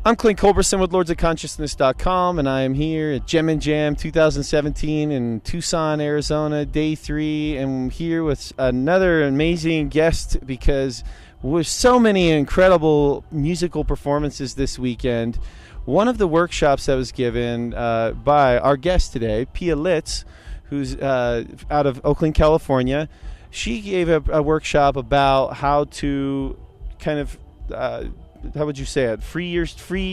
I'm Clint Culberson with LordsOfConsciousness.com, and I am here at Gem and Jam 2017 in Tucson, Arizona, day 3, and I'm here with another amazing guest because with so many incredible musical performances this weekend. One of the workshops that was given by our guest today, Pia Litz, who's out of Oakland, California, she gave a workshop about how to kind of how would you say it? Free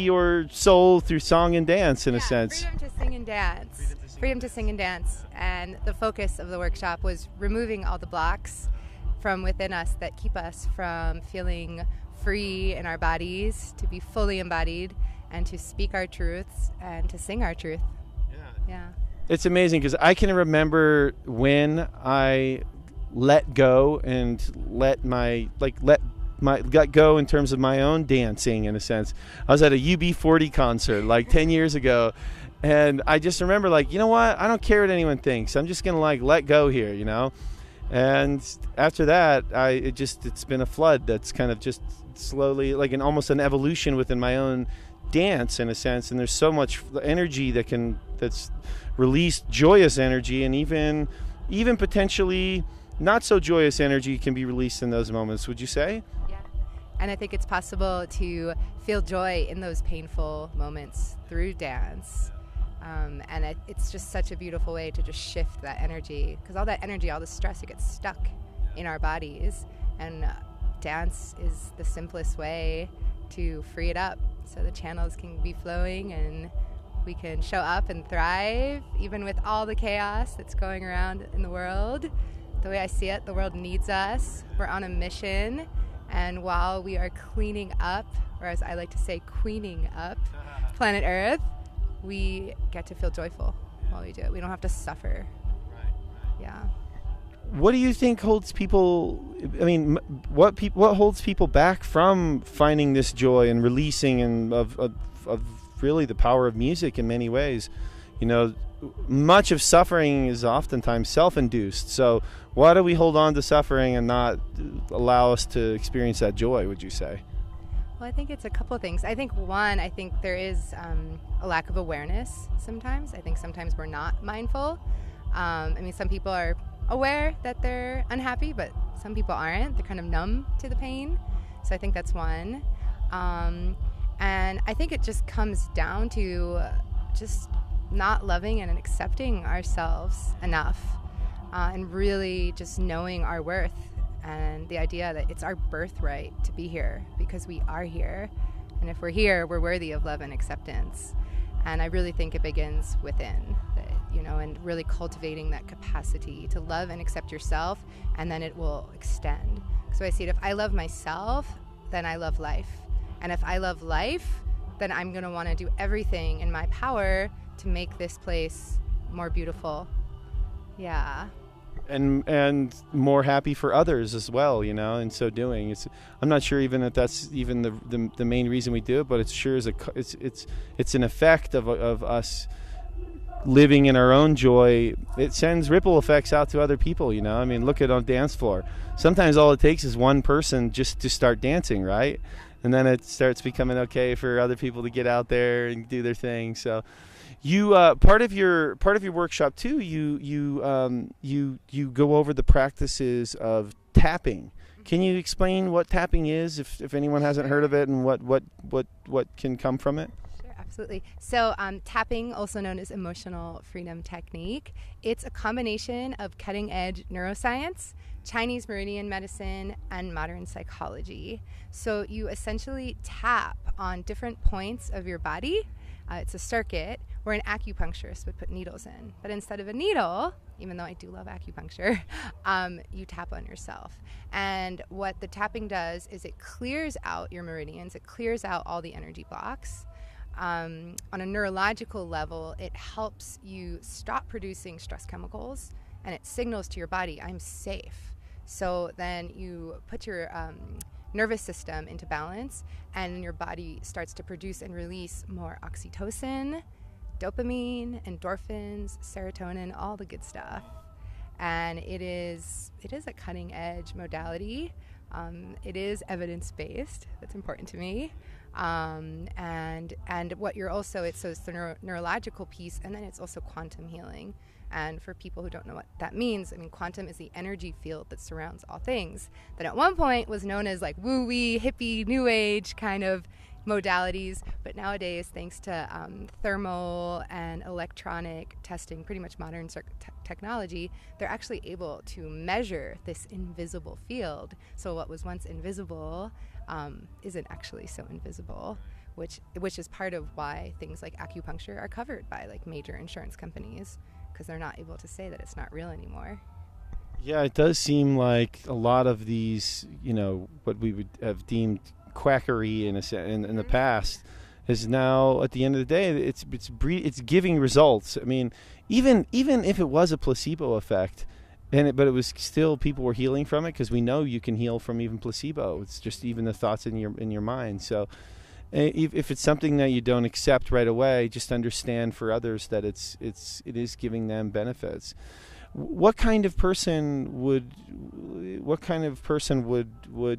your soul through song and dance, in a sense. Freedom to sing and dance. Freedom to sing and dance. And the focus of the workshop was removing all the blocks from within us that keep us from feeling free in our bodies, to be fully embodied, and to speak our truths and to sing our truth. Yeah. It's amazing because I can remember when I let go and let go in terms of my own dancing, in a sense. I was at a UB40 concert like 10 years ago, and I just remember, like, you know what? I don't care what anyone thinks. I'm just going to let go here, you know? And after that, it's been a flood that's kind of just slowly, like almost an evolution within my own dance, in a sense. And there's so much energy that's released, joyous energy, and even potentially not so joyous energy can be released in those moments, would you say? And I think it's possible to feel joy in those painful moments through dance. And it's just such a beautiful way to just shift that energy. Because all that energy, all the stress, it gets stuck in our bodies. And dance is the simplest way to free it up. So the channels can be flowing and we can show up and thrive, even with all the chaos that's going around in the world. The way I see it, the world needs us. We're on a mission. And while we are cleaning up, or as I like to say, queening up planet Earth, we get to feel joyful while we do it. We don't have to suffer. Right. Yeah. What do you think holds people, what holds people back from finding this joy and releasing and of really the power of music in many ways? You know, much of suffering is oftentimes self-induced. So why do we hold on to suffering and not allow us to experience that joy, would you say? Well, I think it's a couple of things. I think there is a lack of awareness sometimes. I think sometimes we're not mindful. Some people are aware that they're unhappy, but some people aren't. They're kind of numb to the pain. So I think that's one. And I think it just comes down to just not loving and accepting ourselves enough, and really just knowing our worth and the idea that it's our birthright to be here because we are here. And if we're here, we're worthy of love and acceptance. And I really think it begins within, and really cultivating that capacity to love and accept yourself, and then it will extend. So I see it, if I love myself, then I love life. And if I love life, then I'm going to want to do everything in my power to make this place more beautiful. Yeah. And more happy for others as well, in so doing. I'm not sure even if that's even the main reason we do it, but it sure is it's an effect of us living in our own joy. It sends ripple effects out to other people, look at on dance floor. Sometimes all it takes is one person just to start dancing, right? And then it starts becoming okay for other people to get out there and do their thing. So you part of your workshop too, you go over the practices of tapping. Can you explain what tapping is, if anyone hasn't heard of it, and what can come from it? Sure, absolutely. So tapping, also known as emotional freedom technique, it's a combination of cutting-edge neuroscience, Chinese meridian medicine, and modern psychology. So you essentially tap on different points of your body. It's a circuit where an acupuncturist would put needles in. But instead of a needle, even though I do love acupuncture, you tap on yourself. And what the tapping does is it clears out your meridians. It clears out all the energy blocks. On a neurological level, it helps you stop producing stress chemicals, and it signals to your body, I'm safe. So then you put your nervous system into balance, and your body starts to produce and release more oxytocin, dopamine, endorphins, serotonin, all the good stuff. And it is a cutting edge modality. It is evidence-based. That's important to me. And what you're also, it's the neurological piece, and then it's also quantum healing. And for people who don't know what that means, I mean, quantum is the energy field that surrounds all things, that at one point was known as like woo-wee, hippie, new age kind of modalities, but nowadays, thanks to thermal and electronic testing, pretty much modern technology, they're actually able to measure this invisible field. So what was once invisible isn't actually so invisible, which is part of why things like acupuncture are covered by like major insurance companies, because they're not able to say that it's not real anymore. Yeah, it does seem like a lot of these, what we would have deemed quackery in the past is now, at the end of the day, it's giving results. I mean, even if it was a placebo effect, but it was still, people were healing from it, because we know you can heal from even placebo. It's just even the thoughts in your mind. So if it's something that you don't accept right away, just understand for others that it is giving them benefits. What kind of person would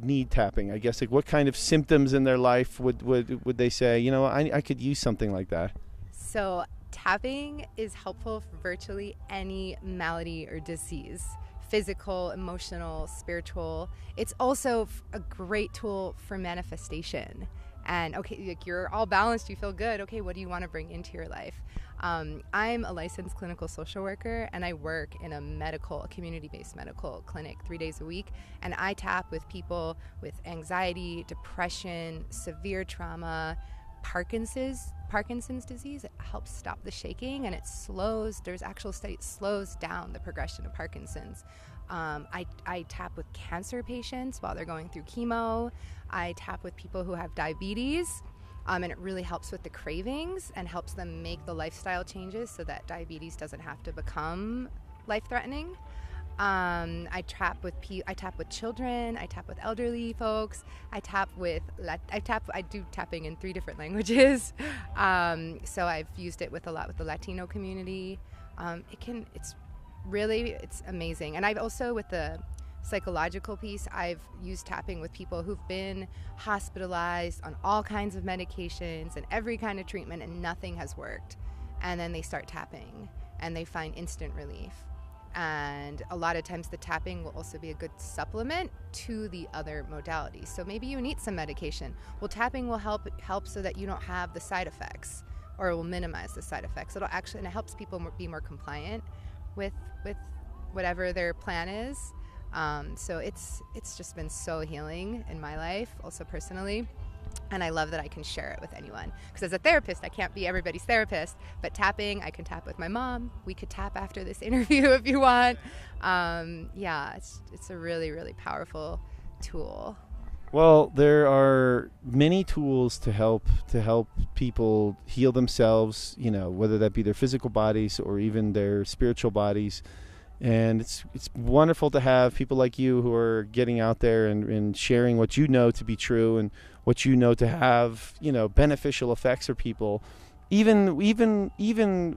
need tapping? I guess, like, what kind of symptoms in their life would they say, I could use something like that? So tapping is helpful for virtually any malady or disease, physical, emotional, spiritual. It's also a great tool for manifestation. And okay, like, you're all balanced, you feel good. Okay, what do you want to bring into your life? I'm a licensed clinical social worker, and I work in a community-based medical clinic 3 days a week. And I tap with people with anxiety, depression, severe trauma, Parkinson's disease. It helps stop the shaking, and there's actual studies, it slows down the progression of Parkinson's. I tap with cancer patients while they're going through chemo. I tap with people who have diabetes, and it really helps with the cravings and helps them make the lifestyle changes so that diabetes doesn't have to become life-threatening. I tap with children. I tap with elderly folks. I do tapping in 3 different languages. So I've used it a lot with the Latino community. It's amazing. And I've also, with the psychological piece, I've used tapping with people who've been hospitalized on all kinds of medications and every kind of treatment, and nothing has worked. And then they start tapping and they find instant relief. And a lot of times the tapping will also be a good supplement to the other modalities. So maybe you need some medication. Well, tapping will help so that you don't have the side effects, or it will minimize the side effects. And it helps people be more compliant with whatever their plan is. So it's just been so healing in my life, also personally. And I love that I can share it with anyone. Because as a therapist, I can't be everybody's therapist. But tapping, I can tap with my mom. We could tap after this interview if you want. It's a really, really powerful tool. Well, there are many tools to help people heal themselves, whether that be their physical bodies or even their spiritual bodies. And it's wonderful to have people like you who are getting out there and sharing what you know to be true and what you know to have, beneficial effects for people. Even the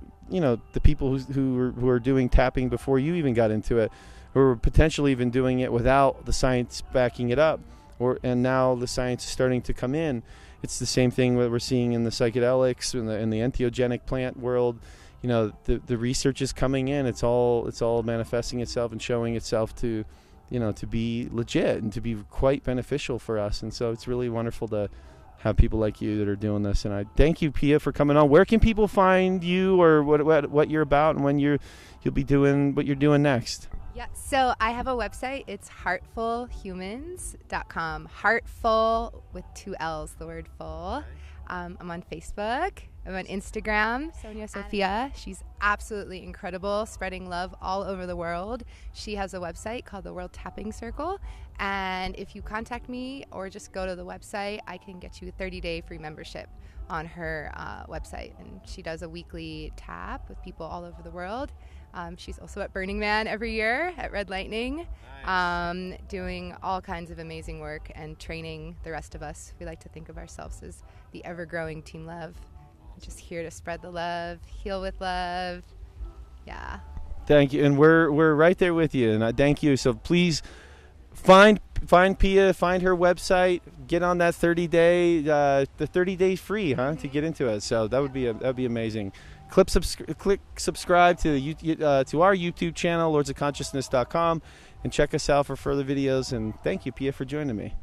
people who are doing tapping before you even got into it, who are potentially even doing it without the science backing it up. And now the science is starting to come in. It's the same thing that we're seeing in the psychedelics in the entheogenic plant world. The research is coming in. It's all manifesting itself and showing itself to be legit and to be quite beneficial for us. And so it's really wonderful to have people like you that are doing this. And I thank you, Pia, for coming on. Where can people find you, or what you're about, and when you'll be doing what you're doing next? Yeah, so I have a website. It's heartfulhumans.com. Heartful with 2 L's, the word full. I'm on Facebook. I'm on Instagram, Sonia Sophia. She's absolutely incredible, spreading love all over the world. She has a website called the World Tapping Circle. And if you contact me or just go to the website, I can get you a 30-day free membership on her website. And she does a weekly tap with people all over the world. She's also at Burning Man every year at Red Lightning, nice. Doing all kinds of amazing work and training the rest of us. We like to think of ourselves as the ever-growing Team Love. Just here to spread the love, heal with love. Yeah. Thank you. And we're right there with you. And I thank you. So please find find Pia, find her website, get on that 30-day, the 30 days free, to get into it. So that would be amazing. Click subscribe to our YouTube channel, lordsofconsciousness.com, and check us out for further videos. And thank you, Pia, for joining me.